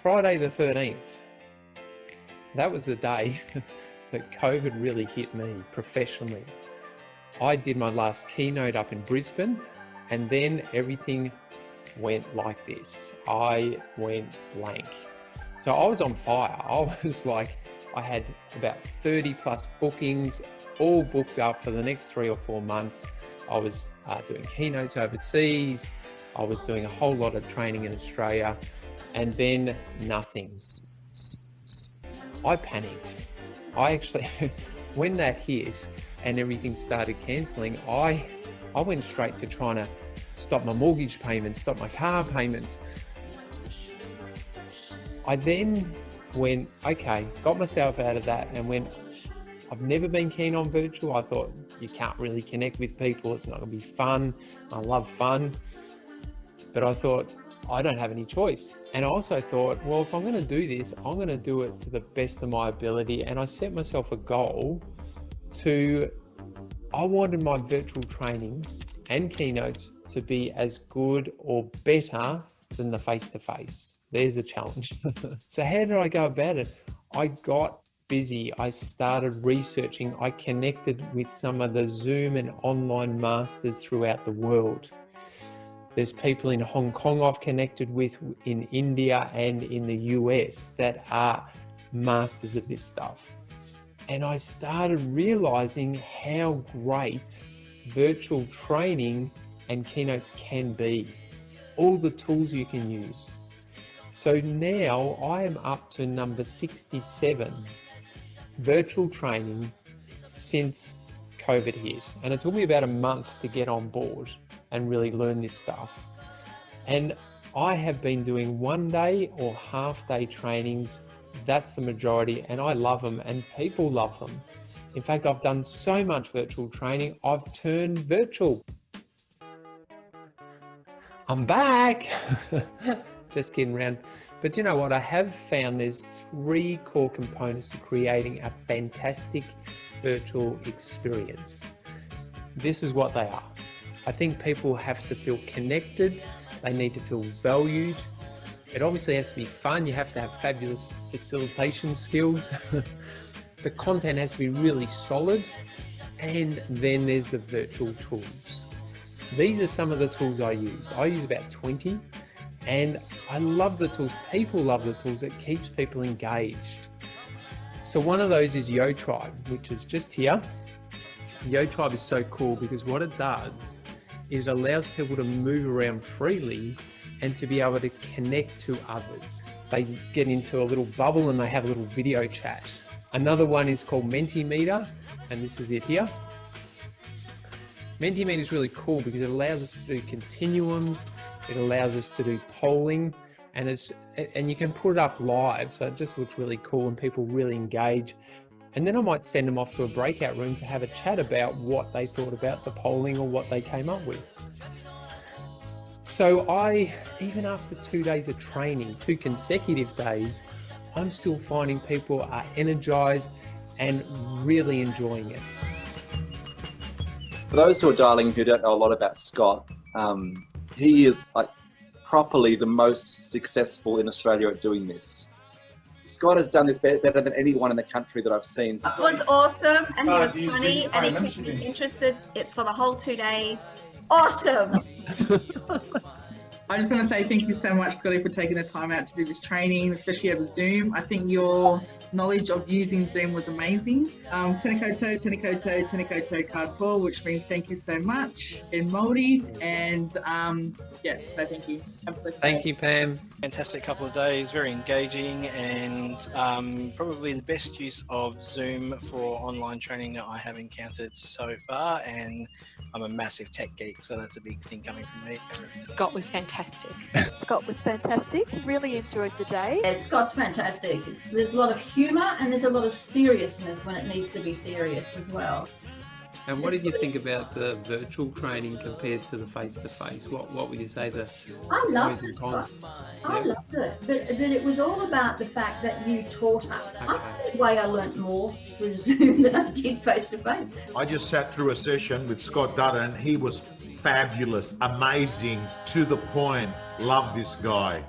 Friday the 13th, that was the day that COVID really hit me professionally. I did my last keynote up in Brisbane, and then everything went like this. I went blank. So I was on fire. I was like, I had about 30 plus bookings, all booked up for the next 3 or 4 months. I was doing keynotes overseas. I was doing a whole lot of training in Australia, and then nothing. I panicked. I actually, when that hit and everything started cancelling, I went straight to trying to stop my mortgage payments, stop my car payments. I then went, okay, got myself out of that and went, I've never been keen on virtual. I thought you can't really connect with people. It's not gonna be fun. I love fun. But I thought, I don't have any choice. And I also thought, well, if I'm gonna do this, I'm gonna do it to the best of my ability. And I set myself a goal I wanted my virtual trainings and keynotes to be as good or better than the face-to-face. There's a challenge. So how did I go about it? I got busy. I started researching. I connected with some of the Zoom and online masters throughout the world. There's people in Hong Kong I've connected with, in India and in the US, that are masters of this stuff. And I started realizing how great virtual training and keynotes can be. All the tools you can use. So now I am up to number 67 virtual training since COVID hit. And it took me about a month to get on board and really learn this stuff. And I have been doing 1 day or half day trainings. That's the majority, and I love them, and people love them. In fact, I've done so much virtual training, I've turned virtual. I'm back. Just kidding around. But you know what? I have found there's 3 core components to creating a fantastic virtual experience. This is what they are. I think people have to feel connected. They need to feel valued. It obviously has to be fun. You have to have fabulous facilitation skills. The content has to be really solid. And then there's the virtual tools. These are some of the tools I use. I use about 20, and I love the tools. People love the tools. It keeps people engaged. So one of those is YoTribe, which is just here. YoTribe is so cool because what it does is it allows people to move around freely and to be able to connect to others. They get into a little bubble and they have a little video chat. Another one is called Mentimeter, and this is it here. Mentimeter is really cool because it allows us to do continuums, it allows us to do polling, and you can put it up live, so it just looks really cool and people really engage. And then I might send them off to a breakout room to have a chat about what they thought about the polling or what they came up with. So even after 2 days of training, 2 consecutive days, I'm still finding people are energized and really enjoying it. For those who are dialing who don't know a lot about Scott, he is like properly the most successful in Australia at doing this. Scott has done this better than anyone in the country that I've seen. It was awesome, and he was funny, and he kept me interested for the whole 2 days. Awesome! I just want to say thank you so much, Scotty, for taking the time out to do this training, especially over Zoom. I think your knowledge of using Zoom was amazing. Tēnā koutou, tēnā koutou, tēnā koutou katoa, which means thank you so much in Māori. And so thank you. Thank you, Pam. Fantastic couple of days, very engaging, and probably the best use of Zoom for online training that I have encountered so far. And I'm a massive tech geek, so that's a big thing coming from me. Scott was fantastic. Scott was fantastic. Really enjoyed the day. Yeah, Scott's fantastic. There's a lot of humour and there's a lot of seriousness when it needs to be serious as well. And what did you think about the virtual training compared to the face-to-face? What would you say the pros and cons? I loved it, but it was all about the fact that you taught us. Okay. I think the way I learnt more through Zoom than I did face-to-face. I just sat through a session with Scott Dutton. He was fabulous, amazing, to the point. Love this guy.